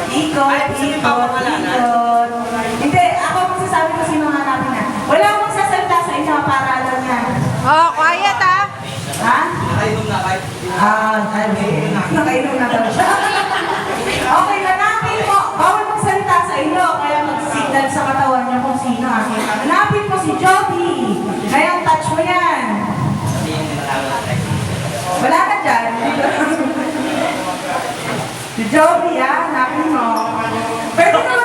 Ikot, ikot, ikot. Hindi, ako magsasabi ko sino hanapin na. Wala akong magsasalita sa inyo para alam niya. Oh, quiet ah. Ha? Nakainom na daw siya. Okay, hanapin mo. Bawal magsalita sa inyo, kaya mag-signal sa katawan niya kung sino. Hanapin mo si Jody. Kaya touch mo yan. Wala ka dyan. Si Jody, hanapin mo. Pwede na